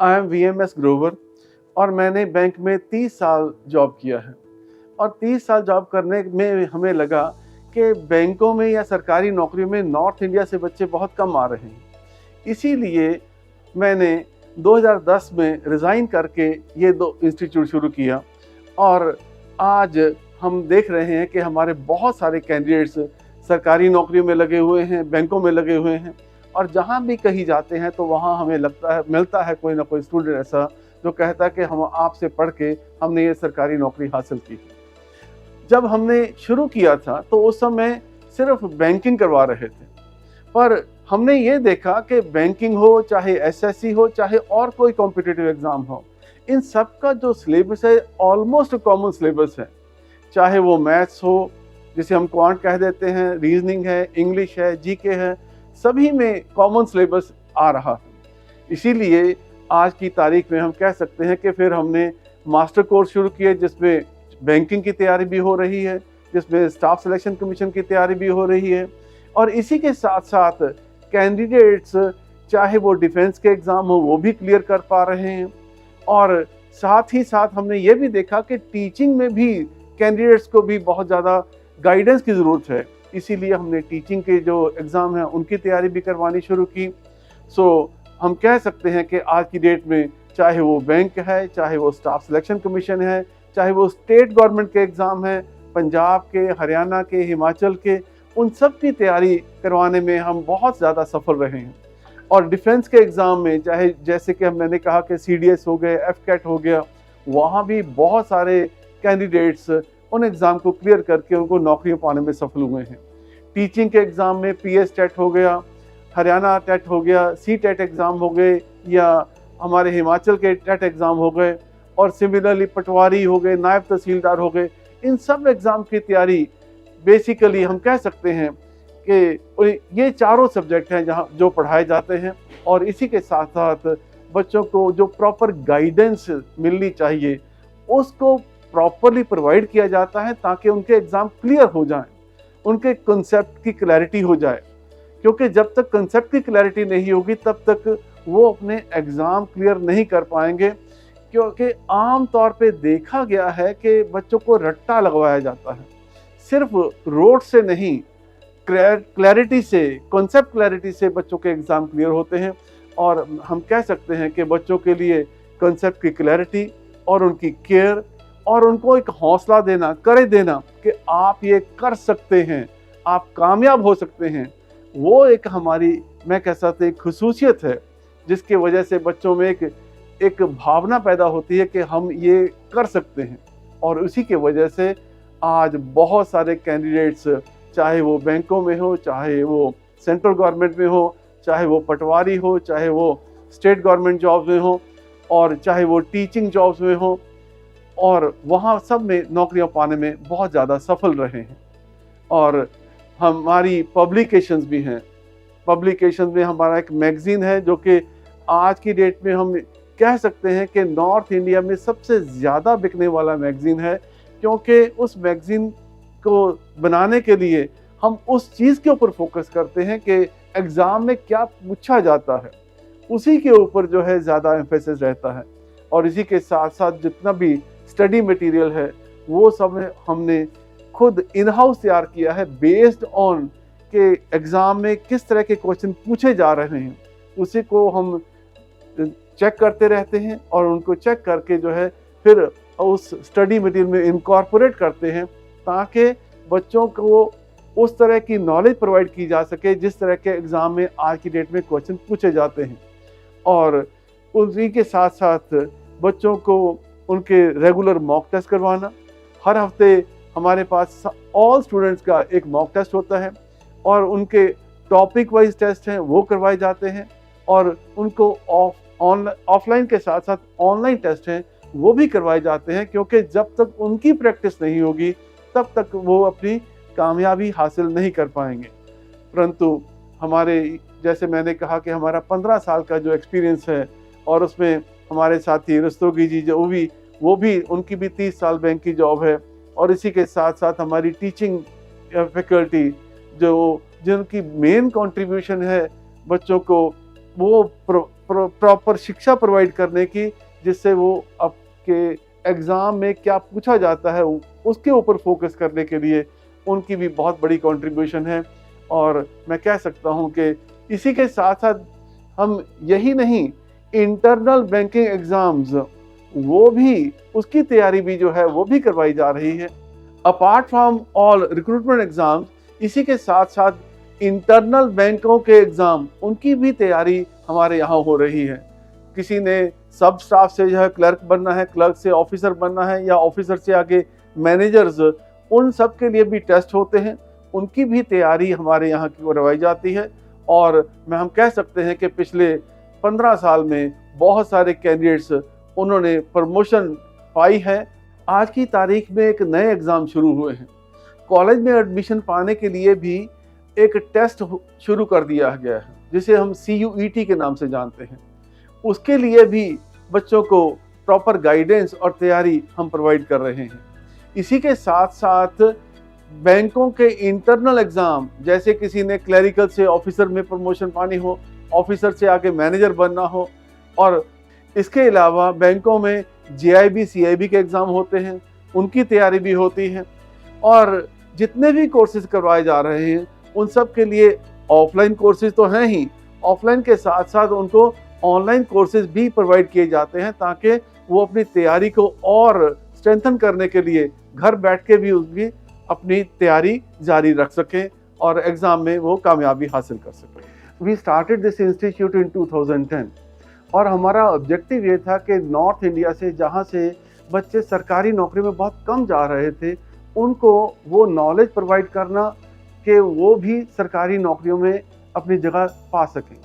I am VMS Grover और मैंने bank में 30 साल जॉब किया है। और 30 साल जॉब करने में हमें लगा कि बैंकों में या सरकारी नौकरियों में नॉर्थ इंडिया से बच्चे बहुत कम आ रहे हैं। इसीलिए मैंने 2010 में रिज़ाइन करके ये 2 इंस्टीट्यूट शुरू किया और आज हम देख रहे हैं कि हमारे बहुत सारे कैंडिडेट्स सरकारी नौकरियों में लगे हुए हैं, बैंकों में लगे हुए हैं और जहाँ भी कहीं जाते हैं तो वहाँ हमें मिलता है कोई ना कोई स्टूडेंट ऐसा जो कहता है कि हम आपसे पढ़ के हमने ये सरकारी नौकरी हासिल की। जब हमने शुरू किया था तो उस समय सिर्फ बैंकिंग करवा रहे थे, पर हमने ये देखा कि बैंकिंग हो, चाहे SSC हो, चाहे और कोई कॉम्पिटिटिव एग्ज़ाम हो, इन सब का जो सिलेबस है ऑलमोस्ट कॉमन सिलेबस है। चाहे वो मैथ्स हो, जिसे हम क्वांट कह देते हैं, रीजनिंग है, इंग्लिश है, GK है, सभी में कॉमन सिलेबस आ रहा है। इसीलिए आज की तारीख में हम कह सकते हैं कि फिर हमने मास्टर कोर्स शुरू किए जिसमें बैंकिंग की तैयारी भी हो रही है, जिसमें स्टाफ सिलेक्शन कमीशन की तैयारी भी हो रही है और इसी के साथ साथ कैंडिडेट्स चाहे वो डिफेंस के एग्ज़ाम हो वो भी क्लियर कर पा रहे हैं। और साथ ही साथ हमने ये भी देखा कि टीचिंग में भी कैंडिडेट्स को भी बहुत ज़्यादा गाइडेंस की ज़रूरत है, इसीलिए हमने टीचिंग के जो एग्ज़ाम हैं उनकी तैयारी भी करवानी शुरू की। हम कह सकते हैं कि आज की डेट में चाहे वो बैंक है, चाहे वो स्टाफ सिलेक्शन कमीशन है, चाहे वो स्टेट गवर्नमेंट के एग्ज़ाम हैं, पंजाब के, हरियाणा के, हिमाचल के, उन सब की तैयारी करवाने में हम बहुत ज़्यादा सफल रहे हैं। और डिफेंस के एग्ज़ाम में चाहे जैसे कि मैंने कहा कि CDS हो गए, FCAT हो गया, वहाँ भी बहुत सारे कैंडिडेट्स उन एग्ज़ाम को क्लियर करके उनको नौकरियाँ पाने में सफल हुए हैं। टीचिंग के एग्ज़ाम में PS टेट हो गया, हरियाणा टेट हो गया, CTET एग्ज़ाम हो गए या हमारे हिमाचल के टेट एग्ज़ाम हो गए और सिमिलरली पटवारी हो गए, नायब तहसीलदार हो गए, इन सब एग्ज़ाम की तैयारी बेसिकली हम कह सकते हैं कि ये चारों सब्जेक्ट हैं जहाँ जो पढ़ाए जाते हैं और इसी के साथ साथ बच्चों को जो प्रॉपर गाइडेंस मिलनी चाहिए उसको प्रॉपरली प्रोवाइड किया जाता है ताकि उनके एग्ज़ाम क्लियर हो जाएं, उनके कंसेप्ट की क्लैरिटी हो जाए। क्योंकि जब तक कंसेप्ट की क्लैरिटी नहीं होगी तब तक वो अपने एग्ज़ाम क्लियर नहीं कर पाएंगे, क्योंकि आम तौर पे देखा गया है कि बच्चों को रट्टा लगवाया जाता है, सिर्फ रोड से नहीं, क्लैरिटी से, कॉन्सेप्ट क्लैरिटी से बच्चों के एग्ज़ाम क्लियर होते हैं। और हम कह सकते हैं कि बच्चों के लिए कॉन्सेप्ट की क्लैरिटी और उनकी केयर और उनको एक हौसला देना, करे देना कि आप ये कर सकते हैं, आप कामयाब हो सकते हैं, वो एक हमारी, मैं कह सकता हूँ, खुसूसियत है जिसकी वजह से बच्चों में एक भावना पैदा होती है कि हम ये कर सकते हैं। और उसी के वजह से आज बहुत सारे कैंडिडेट्स, चाहे वो बैंकों में हो, चाहे वो सेंट्रल गवर्नमेंट में हो, चाहे वो पटवारी हो, चाहे वो स्टेट गवर्नमेंट जॉब्स में हो और चाहे वो टीचिंग जॉब्स में हो, और वहाँ सब में नौकरियाँ पाने में बहुत ज़्यादा सफल रहे हैं। और हमारी पब्लिकेशंस भी हैं। पब्लिकेशंस में हमारा एक मैगज़ीन है जो कि आज की डेट में हम कह सकते हैं कि नॉर्थ इंडिया में सबसे ज़्यादा बिकने वाला मैगज़ीन है, क्योंकि उस मैगज़ीन को बनाने के लिए हम उस चीज़ के ऊपर फोकस करते हैं कि एग्ज़ाम में क्या पूछा जाता है, उसी के ऊपर जो है ज़्यादा एम्फेसिस रहता है। और इसी के साथ साथ जितना भी स्टडी मटेरियल है वो सब हमने खुद इन हाउस तैयार किया है, बेस्ड ऑन के एग्ज़ाम में किस तरह के क्वेश्चन पूछे जा रहे हैं, उसी को हम चेक करते रहते हैं और उनको चेक करके जो है फिर उस स्टडी मटेरियल में इनकॉर्पोरेट करते हैं ताकि बच्चों को उस तरह की नॉलेज प्रोवाइड की जा सके जिस तरह के एग्ज़ाम में आज की डेट में क्वेश्चन पूछे जाते हैं। और उसी के साथ साथ बच्चों को उनके रेगुलर मॉक टेस्ट करवाना, हर हफ्ते हमारे पास ऑल स्टूडेंट्स का एक मॉक टेस्ट होता है और उनके टॉपिक वाइज टेस्ट हैं वो करवाए जाते हैं और उनको ऑफलाइन के साथ साथ ऑनलाइन टेस्ट हैं वो भी करवाए जाते हैं, क्योंकि जब तक उनकी प्रैक्टिस नहीं होगी तब तक वो अपनी कामयाबी हासिल नहीं कर पाएंगे। परंतु हमारे, जैसे मैंने कहा कि हमारा 15 साल का जो एक्सपीरियंस है और उसमें हमारे साथी रस्तोगी जी जो वो भी उनकी भी 30 साल बैंक की जॉब है और इसी के साथ साथ हमारी टीचिंग फैकल्टी जिनकी मेन कंट्रीब्यूशन है बच्चों को वो प्रॉपर शिक्षा प्रोवाइड करने की, जिससे वो आपके एग्ज़ाम में क्या पूछा जाता है उसके ऊपर फोकस करने के लिए उनकी भी बहुत बड़ी कंट्रीब्यूशन है। और मैं कह सकता हूं कि इसी के साथ साथ हम यही नहीं, इंटरनल बैंकिंग एग्ज़ाम्स वो भी, उसकी तैयारी भी जो है वो भी करवाई जा रही है। Apart from all recruitment exams, इसी के साथ साथ इंटरनल बैंकों के एग्ज़ाम, उनकी भी तैयारी हमारे यहाँ हो रही है। किसी ने सब स्टाफ से जो है क्लर्क बनना है, क्लर्क से ऑफिसर बनना है, या ऑफिसर से आगे मैनेजर्स, उन सब के लिए भी टेस्ट होते हैं, उनकी भी तैयारी हमारे यहाँ की करवाई जाती है। और हम कह सकते हैं कि पिछले 15 साल में बहुत सारे कैंडिडेट्स उन्होंने प्रमोशन पाई है। आज की तारीख में एक नए एग्ज़ाम शुरू हुए हैं। कॉलेज में एडमिशन पाने के लिए भी एक टेस्ट शुरू कर दिया गया है, जिसे हम CUET के नाम से जानते हैं। उसके लिए भी बच्चों को प्रॉपर गाइडेंस और तैयारी हम प्रोवाइड कर रहे हैं। इसी के साथ साथ बैंकों के इंटरनल एग्ज़ाम, जैसे किसी ने क्लरिकल से ऑफिसर में प्रमोशन पानी हो, ऑफिसर से आगे मैनेजर बनना हो, और इसके अलावा बैंकों में JIB CIB के एग्ज़ाम होते हैं, उनकी तैयारी भी होती है। और जितने भी कोर्सेज करवाए जा रहे हैं उन सब के लिए ऑफलाइन कोर्सेज तो हैं ही, ऑफलाइन के साथ साथ उनको ऑनलाइन कोर्सेज भी प्रोवाइड किए जाते हैं, ताकि वो अपनी तैयारी को और स्ट्रेंथन करने के लिए घर बैठ के भी उसकी अपनी तैयारी जारी रख सकें और एग्ज़ाम में वो कामयाबी हासिल कर सकें। We started this institute in 2010 और हमारा ऑब्जेक्टिव ये था कि नॉर्थ इंडिया से, जहाँ से बच्चे सरकारी नौकरी में बहुत कम जा रहे थे, उनको वो नॉलेज प्रोवाइड करना कि वो भी सरकारी नौकरियों में अपनी जगह पा सकें।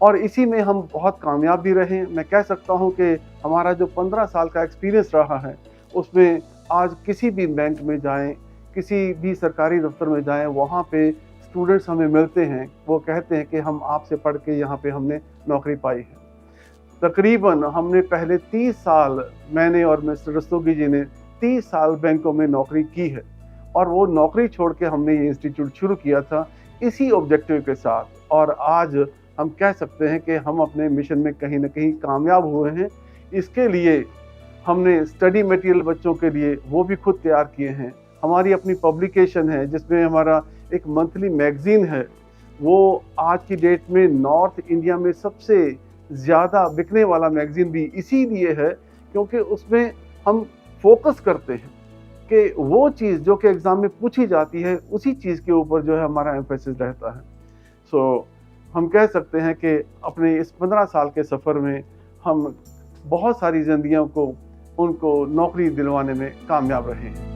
और इसी में हम बहुत कामयाब भी रहे। मैं कह सकता हूं कि हमारा जो 15 साल का एक्सपीरियंस रहा है, उसमें आज किसी भी बैंक में जाएं, किसी भी सरकारी दफ्तर में जाएं, वहाँ पे स्टूडेंट्स हमें मिलते हैं, वो कहते हैं कि हम आपसे पढ़ के यहाँ पे हमने नौकरी पाई है। तकरीबन हमने पहले 30 साल, मैंने और मिस्टर रस्तोगी जी ने 30 साल बैंकों में नौकरी की है, और वो नौकरी छोड़ के हमने ये इंस्टीट्यूट शुरू किया था इसी ऑब्जेक्टिव के साथ। और आज हम कह सकते हैं कि हम अपने मिशन में कहीं ना कहीं कामयाब हुए हैं। इसके लिए हमने स्टडी मटेरियल बच्चों के लिए वो भी खुद तैयार किए हैं। हमारी अपनी पब्लिकेशन है, जिसमें हमारा एक मंथली मैगज़ीन है। वो आज की डेट में नॉर्थ इंडिया में सबसे ज़्यादा बिकने वाला मैगज़ीन भी इसीलिए है क्योंकि उसमें हम फोकस करते हैं कि वो चीज़ जो कि एग्ज़ाम में पूछी जाती है, उसी चीज़ के ऊपर जो है हमारा एम्फेसिस रहता है। सो हम कह सकते हैं कि अपने इस 15 साल के सफ़र में हम बहुत सारी ज़िंदगियों को, उनको नौकरी दिलवाने में कामयाब रहे हैं।